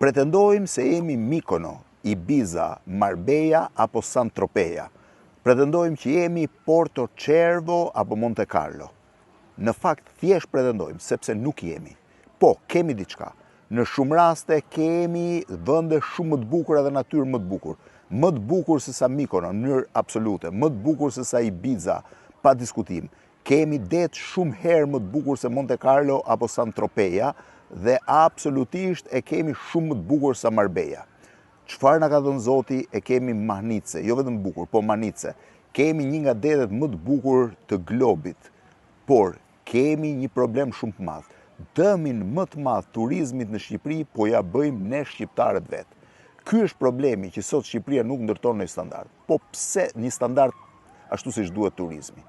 Pretendojmë se jemi Mykono, Ibiza, Marbella apo Saint-Tropez. Pretendojmë që jemi Porto Cervo apo Monte Carlo. Në fakt, thjesht pretendojmë, sepse nuk jemi. Po, kemi diçka. Në shumë raste kemi vende shumë më të bukura dhe natyrë më të bukur. Më të bukur se sa Mykono, në mënyrë absolute. Më të bukur se sa Ibiza, pa diskutim. Kemi det shumë herë më të bukur se Monte Carlo apo Saint-Tropez dhe absolutisht e kemi shumë më të bukur se Marbella. Çfarë na ka dhënë Zoti, e kemi Mahnice, jo vetëm bukur, po Mahnice. Kemi një nga detet më të bukur të globit, por kemi një problem shumë të madh. Dëmin më të madh turizmit në Shqipëri po ja bëjmë ne shqiptarët vetë. Ky është problemi që sot Shqipëria nuk ndërton një standard. Po pse një standard ashtu siç duhet turizmi?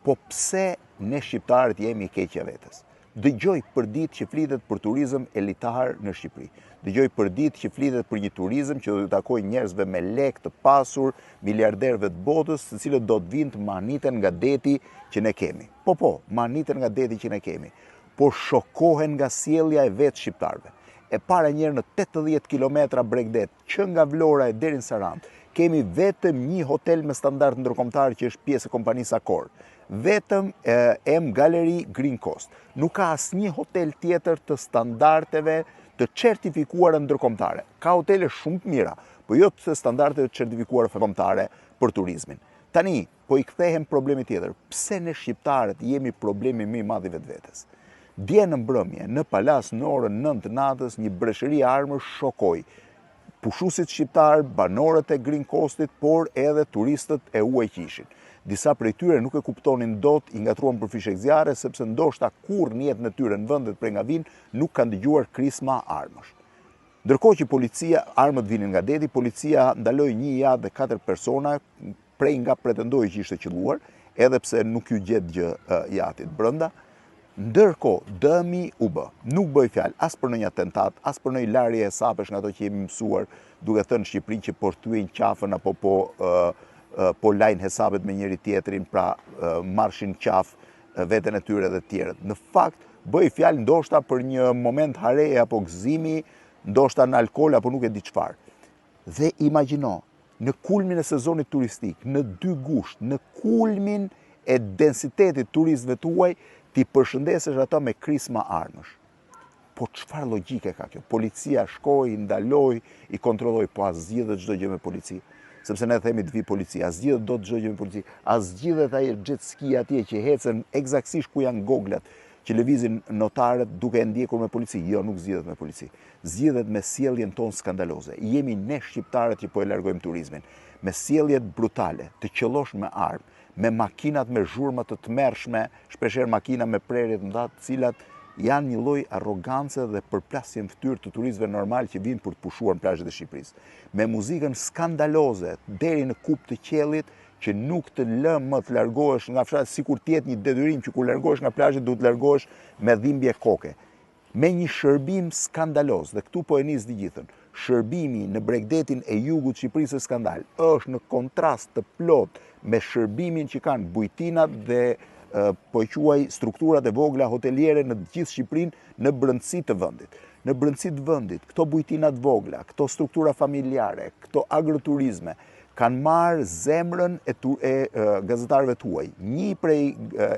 Po pse ne shqiptarët jemi keqja vetes? Dëgjoj për ditë që flitet për turizëm elitar në Shqipëri. Dëgjoj për ditë që flitet për një turizëm që do të takojë njerëzve me lekë të pasur, miliarderëve të botës, të cilët do të vinë të mahniten nga deti që ne kemi. Po, mahniten nga deti që ne kemi. Por shokohen nga sjellja e vetë shqiptarëve. E para njerë në 80 km Bregdet, që nga Vlora e deri në Sarandë, kemi vetëm një hotel me standard ndërkombëtar që është pjesë e kompanisë Accor. Vetëm M Gallery Green Coast. Nuk ka asnjë hotel tjetër të standardeve të certifikuara ndërkombëtare. Ka hotele shumë të mira, po jo të standardeve të certifikuara kombëtare për turizmin. Tani, po i kthehem problemi tjetër. Pse ne shqiptarët jemi problemi më i madh i vetvetes? Dje në mbrëmje, në Palas në orën 9 natës, një breshëri armësh shokoi pushuesit shqiptar, banorët e Green Coastit, por edhe turistët e huaj qishin. Disa prej tyre nuk e kuptonin dot, i ngatruan për fishek zjarre, sepse ndoshta kurrë në jetën e tyre në vendet prej nga vinë nuk kanë dëgjuar krisma armësh. Ndërkohë që policia, armët vinin nga deti, policia ndaloi një jaht dhe 4 persona prej nga pretendoi që ishte qelluar, edhe pse nuk ju gjet gjë jatit brenda. Ndërkohë, dëmi u bë. Nuk bëj fjalë as për një atentat, as për një larje e sapesh nga ato që jemi mësuar, duke thënë Shqipëri që po rthyejnë qafën apo po lajnë hesabet me njëri tjetrin, pra marshin qafë veten e tyre dhe të tjerët. Në fakt, bëj fjalë ndoshta për një moment hareje apo gëzimi, ndoshta në alkool apo nuk e di çfarë. Dhe imagjino, në kulmin e sezonit turistik, në 2 gusht, në kulmin e densitetit turistëve tuaj, ti përshëndesesh ato me krisma armësh. Po çfarë logjike ka kjo? Policia shkoi, ndaloi, i kontrolloi, po as zgjidhet çdo gjë me polici. Sepse ne themi të vi policia, as zgjidhet dot çdo gjë me polici. As zgjidhet ai jet ski atje që ecën eksaktësisht ku janë goglat, që lëvizin notarët duke e ndjekur me polici. Jo, nuk zgjidhet me polici. Zgjidhet me sjelljen tonë skandaloze. Jemi ne shqiptarët që po e largojmë turizmin, me sjelljet brutale, të qellosh me armë, me makinat me zhurma të tmerrshme, shpeshherë makina me prerje të mëdha, të cilat janë një lloj arrogancë dhe përplasje në fytyrë të turistëve normal që vinë për të pushuar në plazhet e Shqipërisë. Me muzikën skandaloze deri në kup të qellit që nuk të lë më të largohesh nga fshati, sikur të jetë një detyrim që kur largohesh nga plazhi duhet të largohesh me dhimbje koke. Me një shërbim skandaloz, dhe këtu po e nis të gjithën. Shërbimi në Bregdetin e jugut Shqipërisë skandal është në kontrast të plot me shërbimin që kanë bujtinat dhe po e quaj strukturat e vogla hoteliere në gjithë Shqipërinë në brendësi të vendit. Në brendësi të vendit, këto bujtinat vogla, këto struktura familjare, këto agroturizme kanë marrë zemrën e gazetarëve tuaj. Një prej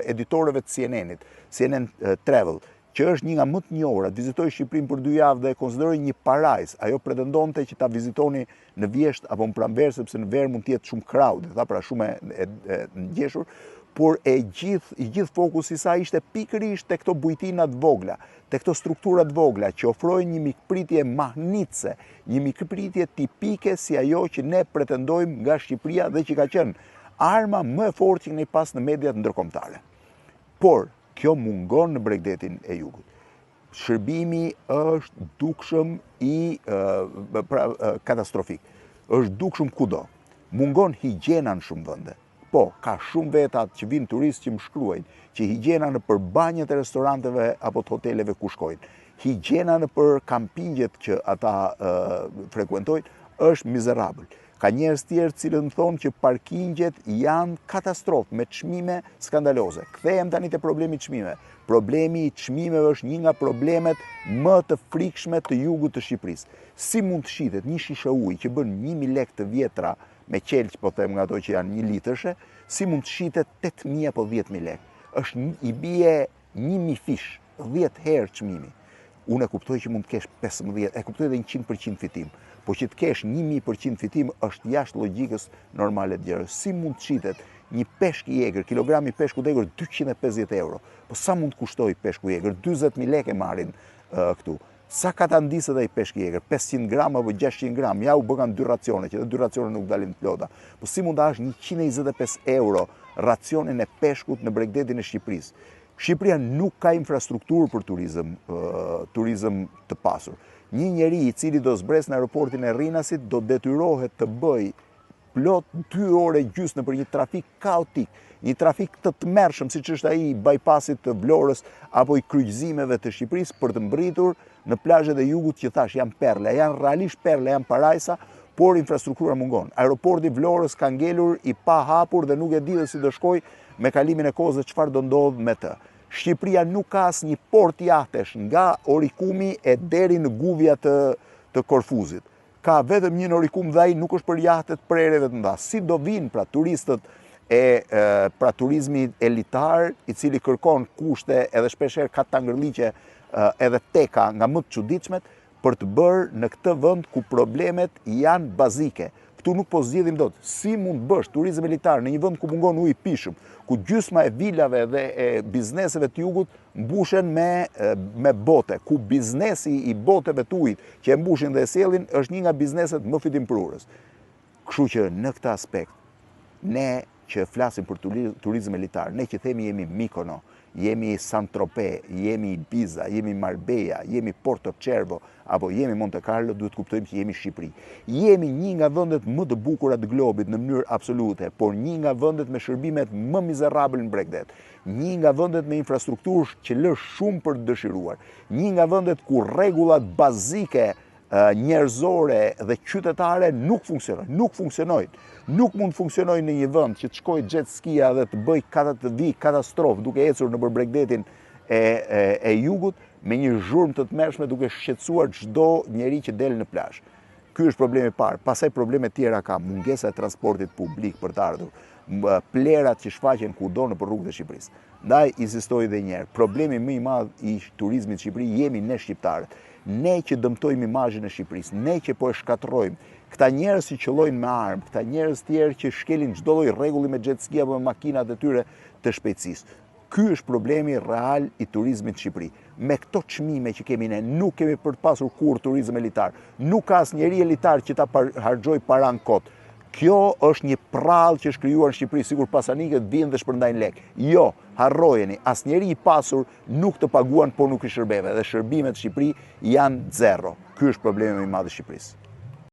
editorëve të CNN-it, CNN Travel, që është një nga më të njohurat, vizitoi Shqipërinë për 2 javë dhe e konsideroi një parajs. Ajo pretendonte që ta vizitoni në vjesht apo në pranverë, sepse në verë mund të jetë shumë crowded, pra shumë e ngjeshur, por i gjithë fokusi i saj ishte pikërisht te këto bujtinat vogla, te këto strukturat vogla që ofrojnë një mikpritje mahnice, një mikpritje tipike si ajo që ne pretendojmë nga Shqipëria dhe që ka qenë arma më e fortë që ne pas në mediat ndërkombëtare. Por kjo mungon në Bregdetin e jugut. Shërbimi është dukshëm katastrofik. Është dukshëm kudo. Mungon higjiena në shumë vende. Po, ka shumë vetat që vinë turistë që më shkruajnë që higjiena në për banjët e restoranteve apo të hoteleve ku shkojnë. Higjiena në për kampingjet që ata frekuentojnë është mizerabël. Ka njerëz tjerë cilët më thonë që parkingjet janë katastrofë me çmime skandaloze. Kthehem tani te problemi i çmimeve. Problemi i çmimeve është një nga problemet më të frikshme të jugut të Shqipërisë. Si mund të shitet një shishe ujë që bën 1000 lekë të vjetra me qelç, po them nga ato që janë 1 litërshe, si mund të shitet 8000 apo 10000 lekë? I bie 1000 fish, 10 herë çmimi. Unë e kuptoj që mund të kesh 15, e kuptoj edhe 100% fitim, po që të kesh 1000% fitim është jashtë logjikës normale të gjërës. Si mund të shitet një peshk i egër, kilogrami peshku i egër 250 euro, po sa mund të kushtoj peshku i egër? 40.000 lekë marrin këtu. Sa ka ta ndisë edhe i peshk i egër? 500 gram apo 600 gram? Ja u bëkan 2 racione, që dhe 2 racione nuk dalin të plota. Po si mund të hash 125 euro racionin e peshkut në Bregdetin e Shqipërisë? Shqipëria nuk ka infrastrukturë për turizëm të pasur. Një njeri i cili do zbres në aeroportin e Rrinasit do detyrohet të bëj plot 2 ore gjysmë për një trafik kaotik, një trafik të tmerrshëm siç është ai i bypassit të Vlorës apo i kryqëzimeve të Shqipërisë për të mbritur në plazhet e jugut që thash janë perle, janë realisht perle, janë parajsa, por infrastruktura mungon. Aeroporti Vlorës ka ngelur i pa hapur dhe nuk e di dhe si do shkoj me kalimin e kohës dhe çfarë do ndodh me të. Shqipëria nuk ka asnjë port jahtesh nga Orikumi e deri në guvja të Korfuzit. Ka vetëm një Orikum dhe ai nuk është për jahtet prerjeve të mëdha. Si do vinë pra turistët pra turizmi elitar i cili kërkon kushte edhe shpeshherë ka tangërliqe edhe teka nga më të çuditshmet për të bërë në këtë vend ku problemet janë bazike. Këtu nuk po zgjidhim dot. Si mund bësh turizëm elitar në një vend ku mungon ujë i pishëm, ku gjysma e vilave dhe e bizneseve të jugut mbushen me bote, ku biznesi i boteve të ujit që e mbushin dhe e sjellin është një nga bizneset më fitimprurës. Kështu që në këtë aspekt, ne që flasim për turizëm elitar, ne që themi jemi Mikono, jemi Saint-Tropez, jemi Ibiza, jemi Marbella, jemi Porto Cervo, apo jemi Monte Carlo, duhet kuptojmë që jemi Shqipëri. Jemi një nga vendet më të bukura të globit në mënyrë absolute, por një nga vendet me shërbimet më mizerabël në Bregdet. Një nga vendet me infrastrukturë që lë shumë për të dëshiruar. Një nga vendet ku rregullat bazike njerëzore dhe qytetare nuk funksionojnë. Nuk mund të funksionojnë në një vend që të shkojë jet skia dhe të bëj katastrofë duke ecur nëpër Bregdetin e jugut me një zhurmë të tmerrshme duke shqetësuar çdo njeri që del në plazh. Ky është problemi i parë. Pastaj probleme tjera ka mungesa e transportit publik për të ardhur, plerat që shfaqen kudo nëpër rrugët e Shqipërisë. Ndaj insistoj edhe një herë, problemi më i madh i turizmit në Shqipëri jemi ne shqiptarët. Ne që dëmtojmë imazhin e Shqipërisë, ne që po e shkatërrojmë, këta njerëz që qëllojnë me armë, këta njerëz tjerë që shkelin çdo lloj rregulli me jet ski apo me makinat e tyre të shpejtësisë. Ky është problemi real i turizmit në Shqipëri. Me këto çmime që kemi ne, nuk kemi për të pasur kurrë turizëm elitar. Nuk ka asnjëri elitar që ta harxhoj paran kot. Kjo është një prallë që është krijuar në Shqipëri, sikur pasanikët vinë dhe shpërndajnë lek. Jo, harrojeni, asnjëri i pasur nuk të paguan, por nuk i shërbeve, dhe shërbimet në Shqipëri janë zero. Ky është problemi më i madh i Shqipërisë.